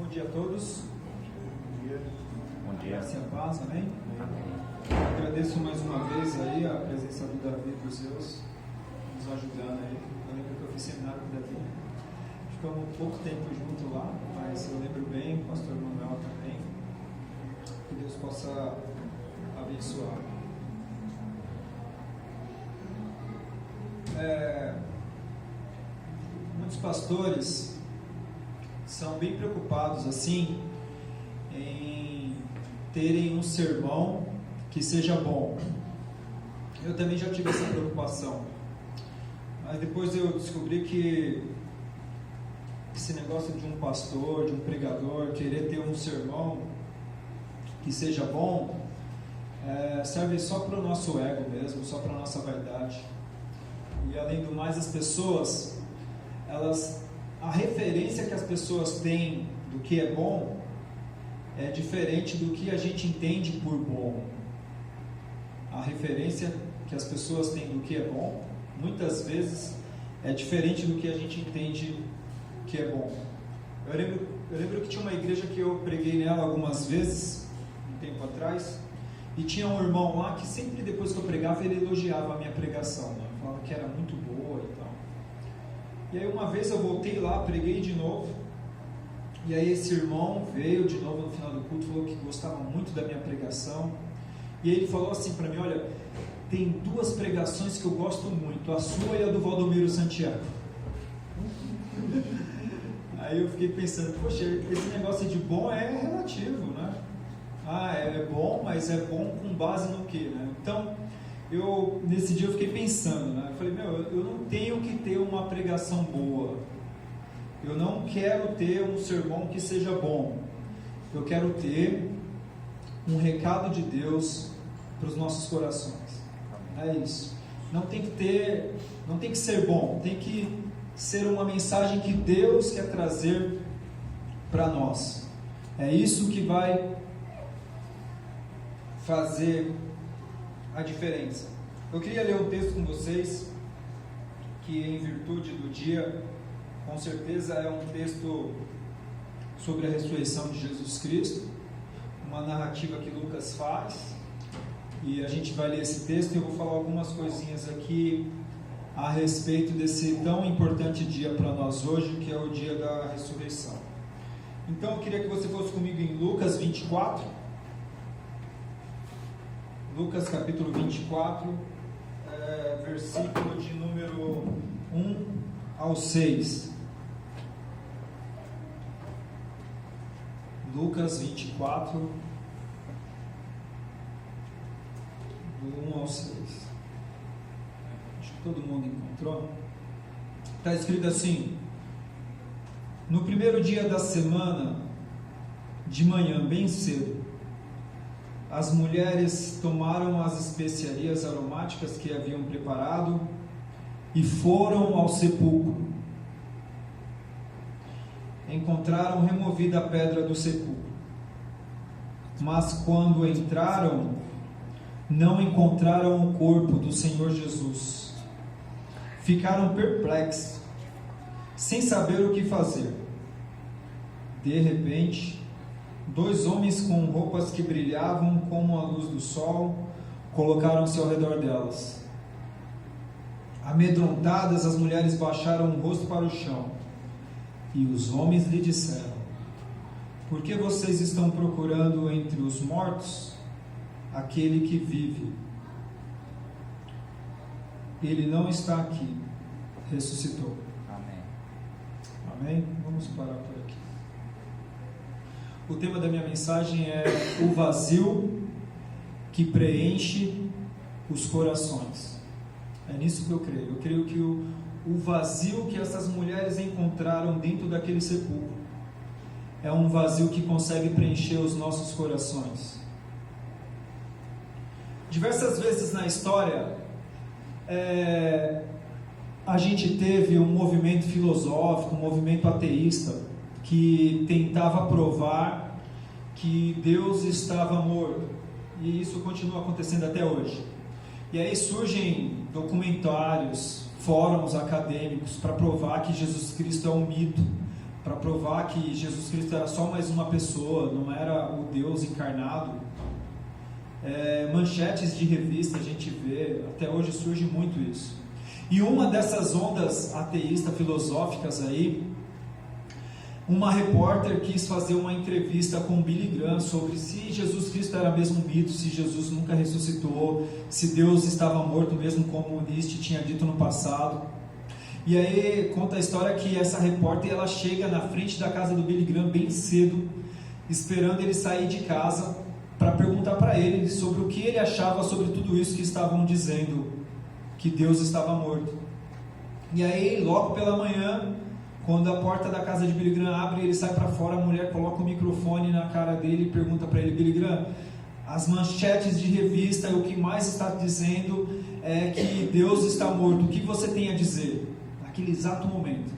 Bom dia a todos. Bom dia. Bom dia. Graça e a paz, amém? Amém. Agradeço mais uma vez aí a presença do Davi e dos seus, nos ajudando aí. Eu lembro que eu fiz seminário com o Davi. Ficamos pouco tempo junto lá, mas eu lembro bem, o pastor Manuel também. Que Deus possa abençoar. Muitos pastores são bem preocupados assim em terem um sermão que seja bom. Eu também já tive essa preocupação, mas depois eu descobri que esse negócio de um pastor, de um pregador querer ter um sermão que seja bom serve só para o nosso ego mesmo, só para a nossa vaidade. E além do mais, as pessoas, a referência que as pessoas têm do que é bom é diferente do que a gente entende por bom. A referência que as pessoas têm do que é bom, muitas vezes, é diferente do que a gente entende que é bom. Eu lembro que tinha uma igreja que eu preguei nela algumas vezes, um tempo atrás, e tinha um irmão lá que sempre depois que eu pregava, ele elogiava a minha pregação, né? Falava que era muito boa e tal. E aí uma vez eu voltei lá, preguei de novo, e aí esse irmão veio de novo no final do culto, falou que gostava muito da minha pregação, e ele falou assim para mim: olha, tem duas pregações que eu gosto muito, a sua e a do Valdomiro Santiago. Aí eu fiquei pensando, poxa, esse negócio de bom é relativo, né? É bom, mas é bom com base no quê, né? Então, nesse dia eu fiquei pensando, né? Eu falei, eu não tenho que ter uma pregação boa. Eu não quero ter um sermão que seja bom. Eu quero ter um recado de Deus para os nossos corações. É isso. Não tem que ser bom, tem que ser uma mensagem que Deus quer trazer para nós. É isso que vai fazer a diferença. Eu queria ler um texto com vocês que, em virtude do dia, com certeza é um texto sobre a ressurreição de Jesus Cristo, uma narrativa que Lucas faz, e a gente vai ler esse texto e eu vou falar algumas coisinhas aqui a respeito desse tão importante dia para nós hoje, que é o dia da ressurreição. Então eu queria que você fosse comigo em Lucas 24, Lucas capítulo 24, versículo de número 1 ao 6. Lucas 24, do 1 ao 6. Acho que todo mundo encontrou. Está escrito assim: no primeiro dia da semana, de manhã, bem cedo, as mulheres tomaram as especiarias aromáticas que haviam preparado e foram ao sepulcro. Encontraram removida a pedra do sepulcro, mas quando entraram, não encontraram o corpo do Senhor Jesus. Ficaram perplexos, sem saber o que fazer. De repente, 2 homens com roupas que brilhavam como a luz do sol colocaram-se ao redor delas. Amedrontadas, as mulheres baixaram o rosto para o chão, e os homens lhe disseram: por que vocês estão procurando entre os mortos aquele que vive? Ele não está aqui, ressuscitou. Amém. Amém? Vamos parar por aqui. O tema da minha mensagem é o vazio que preenche os corações. É nisso que eu creio. Eu creio que o vazio que essas mulheres encontraram dentro daquele sepulcro é um vazio que consegue preencher os nossos corações. Diversas vezes na história, a gente teve um movimento filosófico, um movimento ateísta, que tentava provar que Deus estava morto, e isso continua acontecendo até hoje. E aí surgem documentários, fóruns acadêmicos para provar que Jesus Cristo é um mito, para provar que Jesus Cristo era só mais uma pessoa, não era o Deus encarnado. Manchetes de revista a gente vê, até hoje surge muito isso. E uma dessas ondas ateístas filosóficas aí, uma repórter quis fazer uma entrevista com Billy Graham sobre se Jesus Cristo era mesmo um mito, se Jesus nunca ressuscitou, se Deus estava morto mesmo como Nietzsche tinha dito no passado. E aí conta a história que essa repórter ela chega na frente da casa do Billy Graham bem cedo, esperando ele sair de casa para perguntar para ele sobre o que ele achava sobre tudo isso que estavam dizendo, que Deus estava morto. E aí logo pela manhã, quando a porta da casa de Billy Graham abre e ele sai para fora, a mulher coloca o microfone na cara dele e pergunta para ele: Billy Graham, as manchetes de revista e o que mais está dizendo é que Deus está morto, o que você tem a dizer? Naquele exato momento.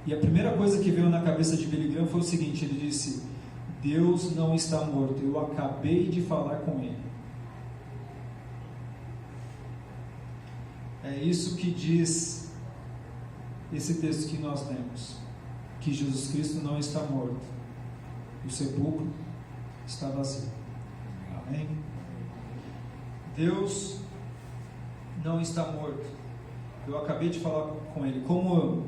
E a primeira coisa que veio na cabeça de Billy Graham foi o seguinte, ele disse: Deus não está morto, eu acabei de falar com ele. É isso que diz esse texto que nós lemos, que Jesus Cristo não está morto, o sepulcro está vazio. Amém? Deus não está morto, eu acabei de falar com ele. Como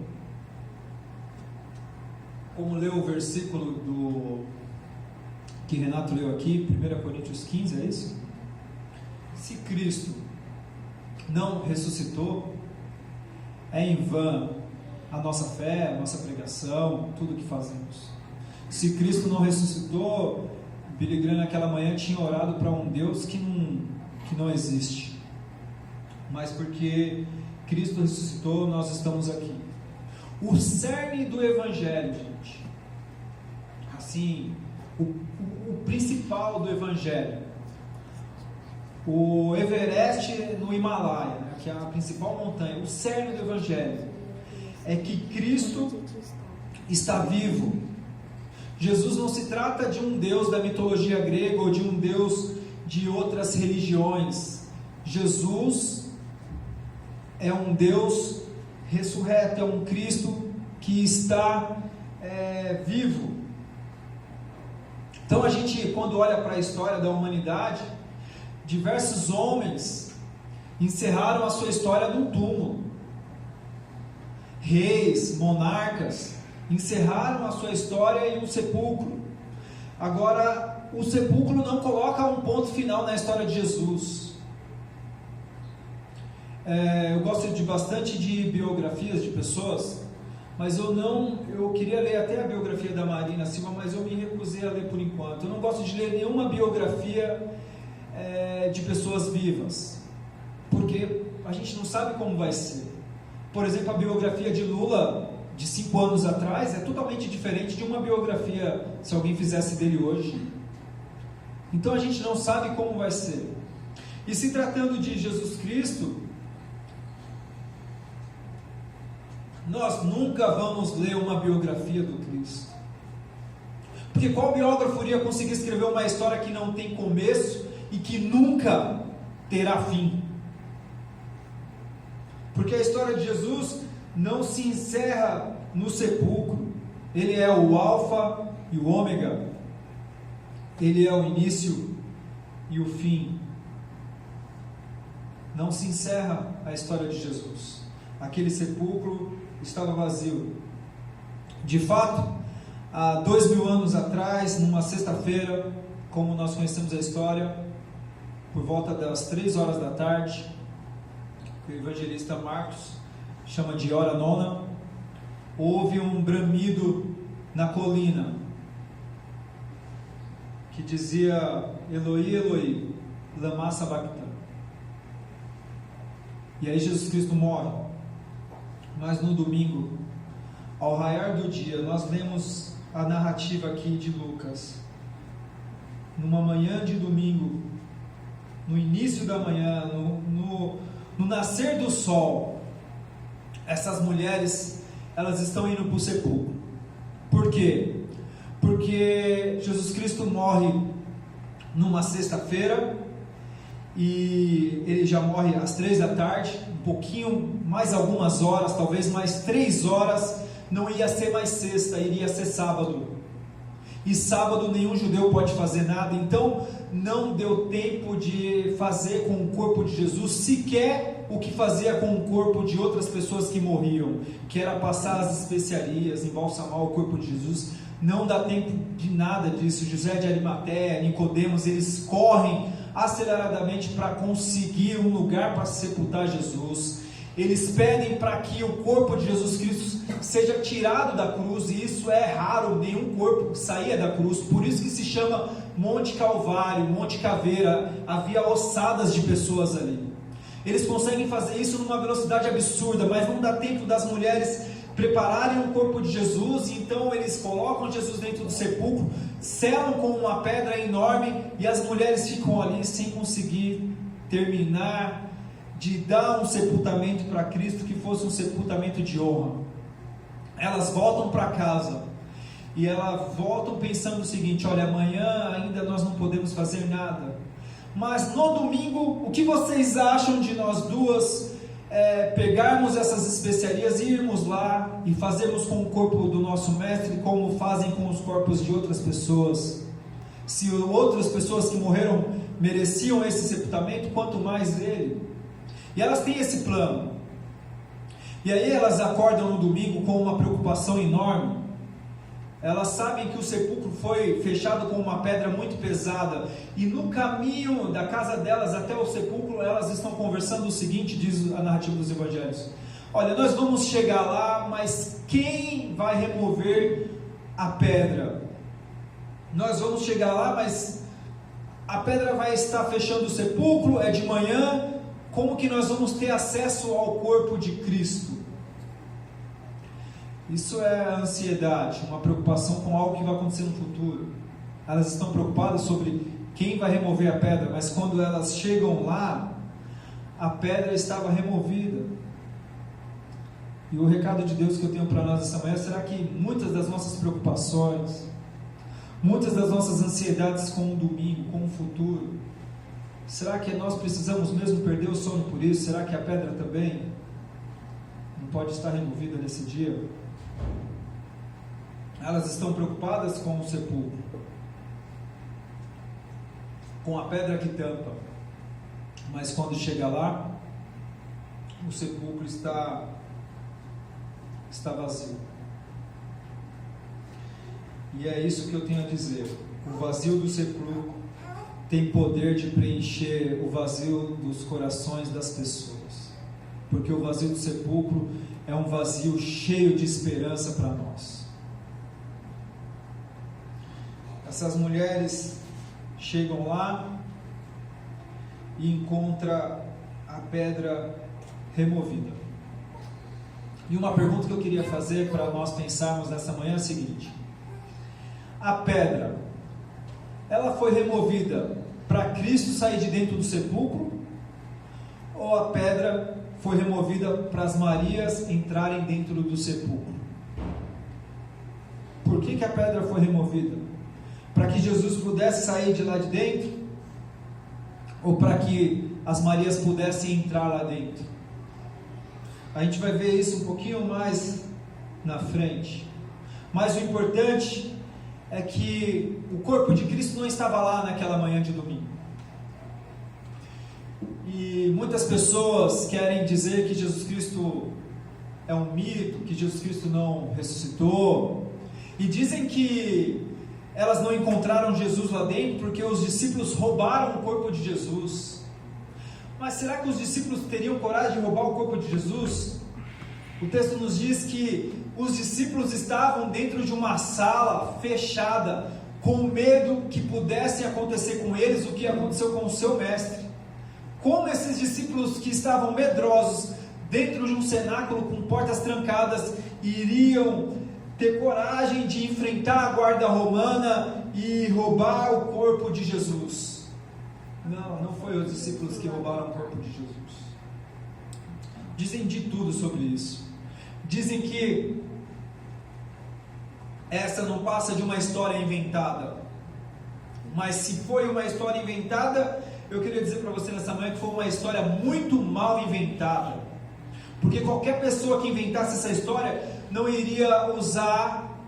leu o versículo que Renato leu aqui, 1 Coríntios 15, é isso? Se Cristo não ressuscitou, é em vão a nossa fé, a nossa pregação, tudo que fazemos. Se Cristo não ressuscitou, Billy Graham naquela manhã tinha orado para um Deus que não existe. Mas porque Cristo ressuscitou, nós estamos aqui. O cerne do Evangelho, gente, assim, o principal do Evangelho, o Everest no Himalaia, né, que é a principal montanha, o cerne do Evangelho é que Cristo está vivo. Jesus não se trata de um Deus da mitologia grega ou de um Deus de outras religiões. Jesus é um Deus ressurreto, é um Cristo que está vivo. Então a gente, quando olha para a história da humanidade, diversos homens encerraram a sua história num túmulo. Reis, monarcas, encerraram a sua história em um sepulcro. Agora, o sepulcro não coloca um ponto final na história de Jesus. Eu gosto bastante de biografias de pessoas, mas eu queria ler até a biografia da Marina Silva, mas eu me recusei a ler por enquanto. Eu não gosto de ler nenhuma biografia de pessoas vivas, porque a gente não sabe como vai ser. Por exemplo, a biografia de Lula de 5 anos atrás é totalmente diferente de uma biografia se alguém fizesse dele hoje. Então a gente não sabe como vai ser. E se tratando de Jesus Cristo, nós nunca vamos ler uma biografia do Cristo, porque qual biógrafo iria conseguir escrever uma história que não tem começo e que nunca terá fim? Porque a história de Jesus não se encerra no sepulcro. Ele é o alfa e o ômega, ele é o início e o fim. Não se encerra a história de Jesus. Aquele sepulcro estava vazio. De fato, há 2000 anos atrás, numa sexta-feira, como nós conhecemos a história, por volta das 3 horas da tarde, que o evangelista Marcos chama de hora nona, houve um bramido na colina, que dizia: Eloi, Eloi, lama sabachthani. E aí Jesus Cristo morre. Mas no domingo, ao raiar do dia, nós lemos a narrativa aqui de Lucas. Numa manhã de domingo, no início da manhã, no nascer do sol, essas mulheres, elas estão indo para o sepulcro. Por quê? Porque Jesus Cristo morre numa sexta-feira, e ele já morre às 3 da tarde, um pouquinho, mais algumas horas, talvez mais 3 horas não ia ser mais sexta, iria ser sábado. E sábado nenhum judeu pode fazer nada, então não deu tempo de fazer com o corpo de Jesus sequer o que fazia com o corpo de outras pessoas que morriam, que era passar as especiarias, embalsamar o corpo de Jesus. Não dá tempo de nada disso. José de Arimateia, Nicodemos, eles correm aceleradamente para conseguir um lugar para sepultar Jesus. Eles pedem para que o corpo de Jesus Cristo seja tirado da cruz, e isso é raro, nenhum corpo saía da cruz, por isso que se chama Monte Calvário, Monte Caveira, havia ossadas de pessoas ali. Eles conseguem fazer isso numa velocidade absurda, mas não dá tempo das mulheres prepararem o corpo de Jesus, e então eles colocam Jesus dentro do sepulcro, selam com uma pedra enorme, e as mulheres ficam ali sem conseguir terminar de dar um sepultamento para Cristo que fosse um sepultamento de honra. Elas voltam para casa e elas voltam pensando o seguinte: olha, amanhã ainda nós não podemos fazer nada, mas no domingo, o que vocês acham de nós duas pegarmos essas especiarias e irmos lá e fazermos com o corpo do nosso mestre como fazem com os corpos de outras pessoas? Se outras pessoas que morreram mereciam esse sepultamento, quanto mais ele. E elas têm esse plano. E aí elas acordam no domingo com uma preocupação enorme. Elas sabem que o sepulcro foi fechado com uma pedra muito pesada, e no caminho da casa delas até o sepulcro, elas estão conversando o seguinte, diz a narrativa dos evangelhos: olha, nós vamos chegar lá, mas quem vai remover a pedra? Nós vamos chegar lá, mas a pedra vai estar fechando o sepulcro, é de manhã, como que nós vamos ter acesso ao corpo de Cristo? Isso é ansiedade, uma preocupação com algo que vai acontecer no futuro. Elas estão preocupadas sobre quem vai remover a pedra, mas quando elas chegam lá, a pedra estava removida. E o recado de Deus que eu tenho para nós essa manhã: será que muitas das nossas preocupações, muitas das nossas ansiedades com o domingo, com o futuro, será que nós precisamos mesmo perder o sono por isso? Será que a pedra também não pode estar removida nesse dia? Elas estão preocupadas com o sepulcro, com a pedra que tampa, mas quando chega lá, o sepulcro está vazio. E é isso que eu tenho a dizer: o vazio do sepulcro tem poder de preencher o vazio dos corações das pessoas, porque o vazio do sepulcro é um vazio cheio de esperança para nós. Essas mulheres chegam lá e encontram a pedra removida. E uma pergunta que eu queria fazer para nós pensarmos nessa manhã é a seguinte: a pedra, ela foi removida para Cristo sair de dentro do sepulcro, ou a pedra foi removida para as Marias entrarem dentro do sepulcro? Por que a pedra foi removida? Para que Jesus pudesse sair de lá de dentro, ou para que as Marias pudessem entrar lá dentro? A gente vai ver isso um pouquinho mais na frente, mas o importante é que o corpo de Cristo não estava lá naquela manhã de domingo. E muitas pessoas querem dizer que Jesus Cristo é um mito, que Jesus Cristo não ressuscitou, e dizem que elas não encontraram Jesus lá dentro porque os discípulos roubaram o corpo de Jesus. Mas será que os discípulos teriam coragem de roubar o corpo de Jesus? O texto nos diz que os discípulos estavam dentro de uma sala fechada, com medo que pudesse acontecer com eles o que aconteceu com o seu mestre. Como esses discípulos que estavam medrosos dentro de um cenáculo com portas trancadas iriam ter coragem de enfrentar a guarda romana e roubar o corpo de Jesus? Não foi os discípulos que roubaram o corpo de Jesus. Dizem de tudo sobre isso. Dizem que essa não passa de uma história inventada. Mas se foi uma história inventada, eu queria dizer para você nessa manhã que foi uma história muito mal inventada. Porque qualquer pessoa que inventasse essa história não iria usar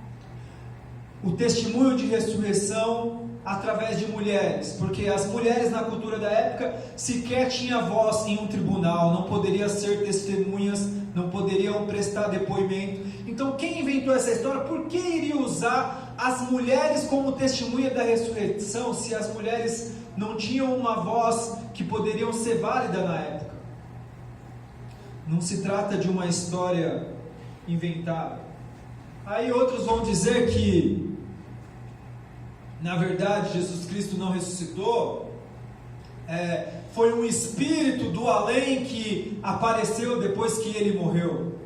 o testemunho de ressurreição através de mulheres, porque as mulheres na cultura da época sequer tinham voz em um tribunal, não poderiam ser testemunhas, não poderiam prestar depoimento. Então quem inventou essa história? Por que iria usar as mulheres como testemunha da ressurreição, se as mulheres não tinham uma voz que poderiam ser válida na época? Não se trata de uma história inventada. Aí outros vão dizer que na verdade Jesus Cristo não ressuscitou, foi um espírito do além que apareceu depois que ele morreu.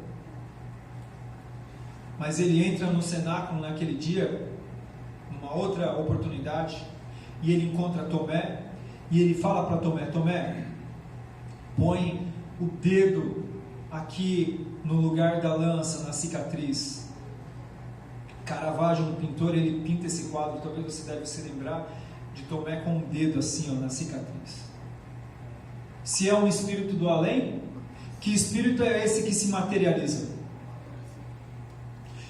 Mas ele entra no cenáculo naquele dia, numa outra oportunidade, e ele encontra Tomé, e ele fala para Tomé: Tomé, põe o dedo aqui no lugar da lança, na cicatriz. Caravaggio, um pintor, ele pinta esse quadro, talvez você deve se lembrar de Tomé com um dedo assim, ó, na cicatriz. Se é um espírito do além, que espírito é esse que se materializa?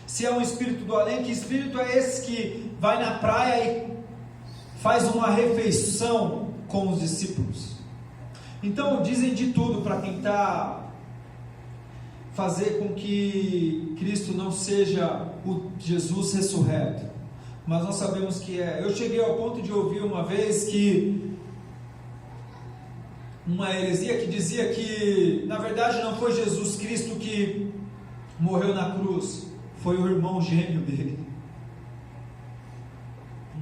Se é um espírito do além, que espírito é esse que vai na praia e faz uma refeição com os discípulos? Então dizem de tudo para tentar fazer com que Cristo não seja o Jesus ressurreto, mas nós sabemos que é. Eu cheguei ao ponto de ouvir uma vez que uma heresia que dizia que na verdade não foi Jesus Cristo que morreu na cruz, foi o irmão gêmeo dele.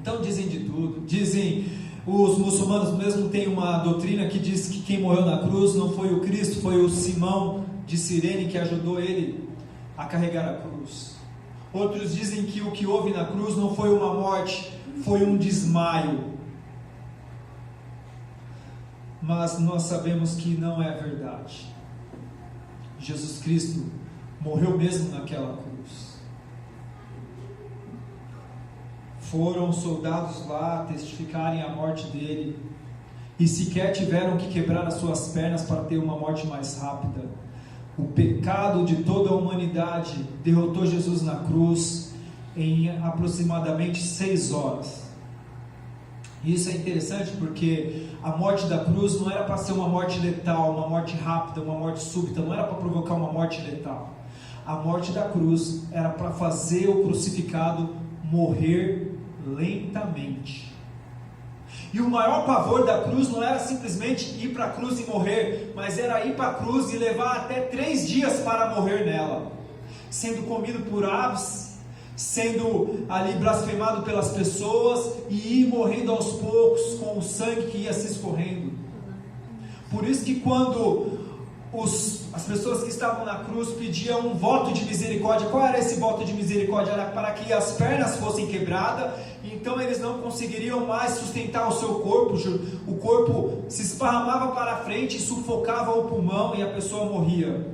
Então dizem de tudo. Dizem, os muçulmanos mesmo têm uma doutrina que diz que quem morreu na cruz não foi o Cristo, foi o Simão de Cirene que ajudou ele a carregar a cruz. Outros dizem que o que houve na cruz não foi uma morte, foi um desmaio. Mas nós sabemos que não é verdade. Jesus Cristo morreu mesmo naquela cruz. Foram soldados lá testificarem a morte dele, e sequer tiveram que quebrar as suas pernas para ter uma morte mais rápida. O pecado de toda a humanidade derrotou Jesus na cruz em aproximadamente 6 horas. E isso é interessante porque a morte da cruz não era para ser uma morte letal, uma morte rápida, uma morte súbita, não era para provocar uma morte letal. A morte da cruz era para fazer o crucificado morrer lentamente. E o maior pavor da cruz não era simplesmente ir para a cruz e morrer, mas era ir para a cruz e levar até 3 dias para morrer nela, sendo comido por aves, sendo ali blasfemado pelas pessoas, e ir morrendo aos poucos com o sangue que ia se escorrendo. Por isso que quando as pessoas que estavam na cruz pediam um voto de misericórdia, qual era esse voto de misericórdia? Era para que as pernas fossem quebradas, então eles não conseguiriam mais sustentar o seu corpo, o corpo se esparramava para frente e sufocava o pulmão e a pessoa morria,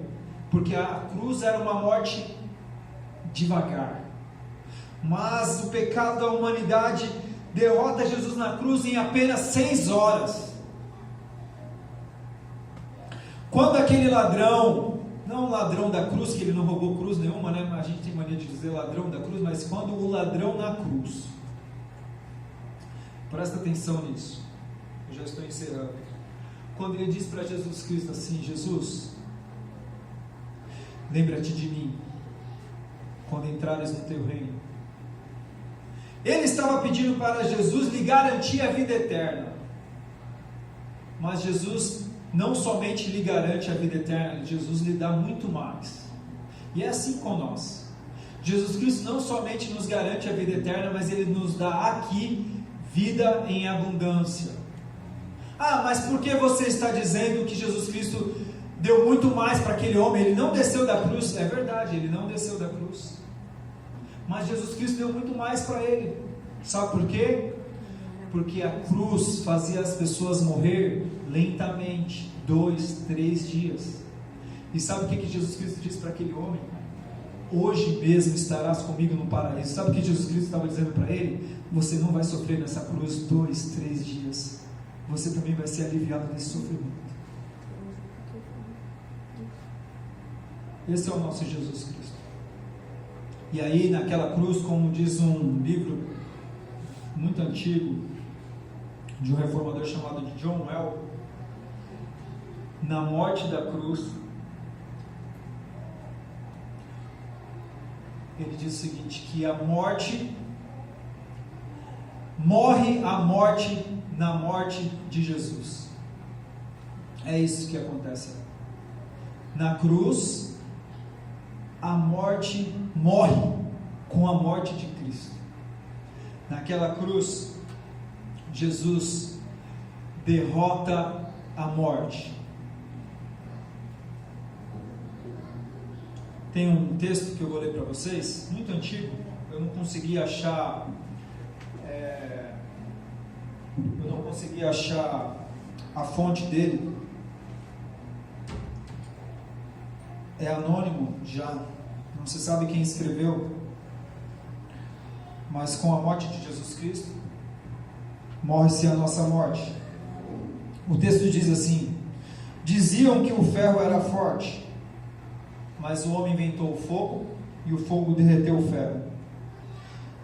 porque a cruz era uma morte devagar. Mas o pecado da humanidade derrota Jesus na cruz em apenas 6 horas. Quando aquele ladrão, não o ladrão da cruz, que ele não roubou cruz nenhuma, né? A gente tem mania de dizer ladrão da cruz, mas quando o ladrão na cruz, presta atenção nisso, eu já estou encerrando. Quando ele diz para Jesus Cristo assim: Jesus, lembra-te de mim quando entrares no teu reino. Ele estava pedindo para Jesus lhe garantir a vida eterna, mas Jesus não somente lhe garante a vida eterna, Jesus lhe dá muito mais. E é assim com nós. Jesus Cristo não somente nos garante a vida eterna, mas Ele nos dá aqui vida em abundância. Ah, mas por que você está dizendo que Jesus Cristo deu muito mais para aquele homem? Ele não desceu da cruz. É verdade, Ele não desceu da cruz, mas Jesus Cristo deu muito mais para ele. Sabe por quê? Porque a cruz fazia as pessoas morrer lentamente, 2, 3 dias. E sabe o que Jesus Cristo disse para aquele homem? Hoje mesmo estarás comigo no paraíso. Sabe o que Jesus Cristo estava dizendo para ele? Você não vai sofrer nessa cruz 2, 3 dias. Você também vai ser aliviado desse sofrimento. Esse é o nosso Jesus Cristo. E aí naquela cruz, como diz um livro muito antigo, de um reformador chamado de John Well, na morte da cruz, ele diz o seguinte, que a morte, morre a morte na morte de Jesus. É isso que acontece. Na cruz, a morte morre com a morte de Cristo. Naquela cruz, Jesus derrota a morte. Tem um texto que eu vou ler para vocês, muito antigo, eu não consegui achar a fonte dele. É anônimo já, não se sabe quem escreveu, mas com a morte de Jesus Cristo, morre-se a nossa morte. O texto diz assim: diziam que o ferro era forte, mas o homem inventou o fogo, e o fogo derreteu o ferro.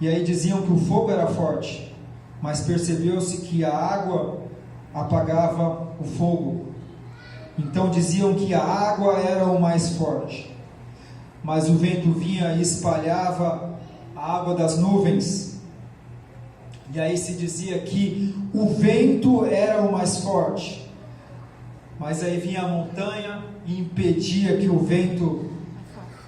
E aí diziam que o fogo era forte, mas percebeu-se que a água apagava o fogo. Então diziam que a água era o mais forte, mas o vento vinha e espalhava a água das nuvens. E aí se dizia que o vento era o mais forte, mas aí vinha a montanha e impedia que o vento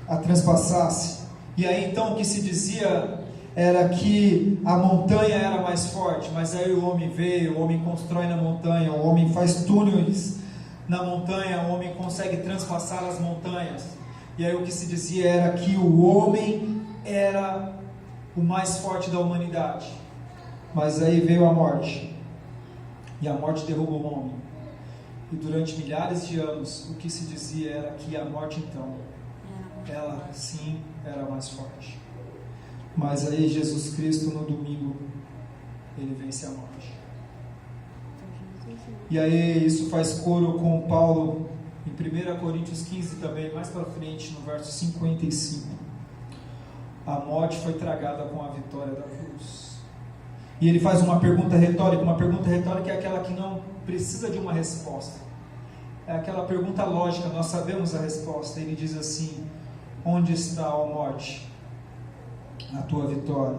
a transpassasse. E aí então o que se dizia era que a montanha era mais forte, mas aí o homem veio, o homem constrói na montanha, o homem faz túneis na montanha, o homem consegue transpassar as montanhas. E aí o que se dizia era que o homem era o mais forte da humanidade. Mas aí veio a morte, e a morte derrubou o homem. E durante milhares de anos, o que se dizia era que a morte então, ela sim era mais forte. Mas aí Jesus Cristo no domingo, ele vence a morte. E aí isso faz coro com Paulo em 1 Coríntios 15 também, mais para frente, no verso 55. A morte foi tragada com a vitória da cruz. E ele faz uma pergunta retórica. Uma pergunta retórica é aquela que não precisa de uma resposta. É aquela pergunta lógica, nós sabemos a resposta. Ele diz assim: onde está, ó morte, a tua vitória?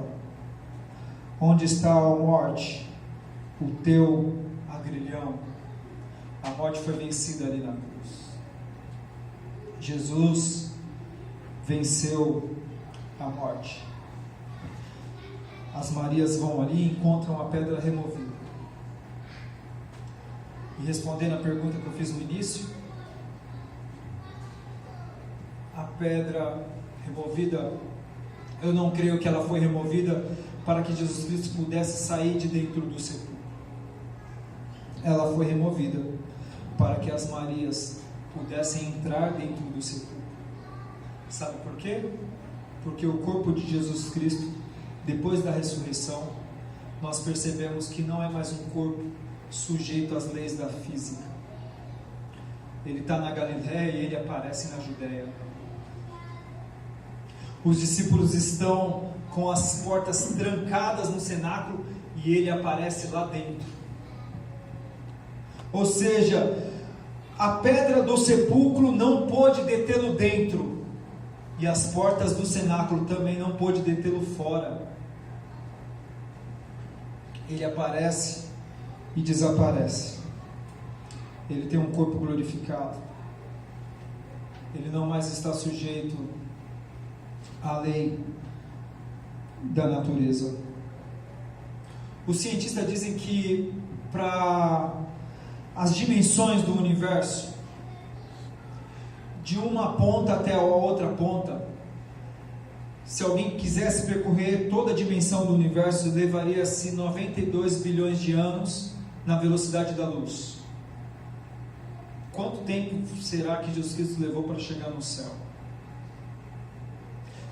Onde está, ó morte, o teu agrilhão? A morte foi vencida ali na cruz. Jesus venceu a morte. As Marias vão ali e encontram a pedra removida. E respondendo a pergunta que eu fiz no início, a pedra removida, eu não creio que ela foi removida para que Jesus Cristo pudesse sair de dentro do sepulcro. Ela foi removida para que as Marias pudessem entrar dentro do sepulcro. Sabe por quê? Porque o corpo de Jesus Cristo, depois da ressurreição, nós percebemos que não é mais um corpo sujeito às leis da física. Ele está na Galiléia e ele aparece na Judéia. Os discípulos estão com as portas trancadas no cenáculo e ele aparece lá dentro. Ou seja, a pedra do sepulcro não pôde detê-lo dentro, e as portas do cenáculo também não pôde detê-lo fora. Ele aparece e desaparece. Ele tem um corpo glorificado. Ele não mais está sujeito à lei da natureza. Os cientistas dizem que para as dimensões do universo, de uma ponta até a outra ponta, se alguém quisesse percorrer toda a dimensão do universo, levaria-se 92 bilhões de anos na velocidade da luz. Quanto tempo será que Jesus Cristo levou para chegar no céu?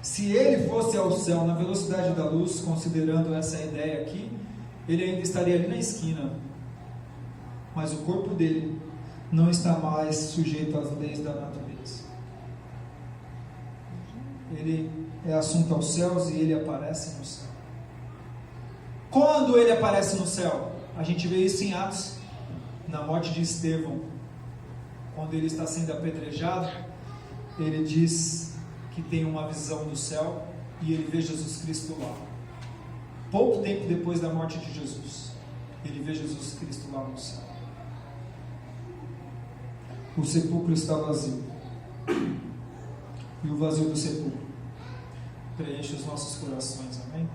Se ele fosse ao céu na velocidade da luz, considerando essa ideia aqui, ele ainda estaria ali na esquina. Mas o corpo dele não está mais sujeito às leis da natureza. Ele é assunto aos céus e ele aparece no céu. Quando ele aparece no céu? A gente vê isso em Atos, na morte de Estevão. Quando ele está sendo apedrejado, ele diz que tem uma visão do céu e ele vê Jesus Cristo lá. Pouco tempo depois da morte de Jesus, ele vê Jesus Cristo lá no céu. O sepulcro está vazio. E o vazio do sepulcro preenche os nossos corações, amém?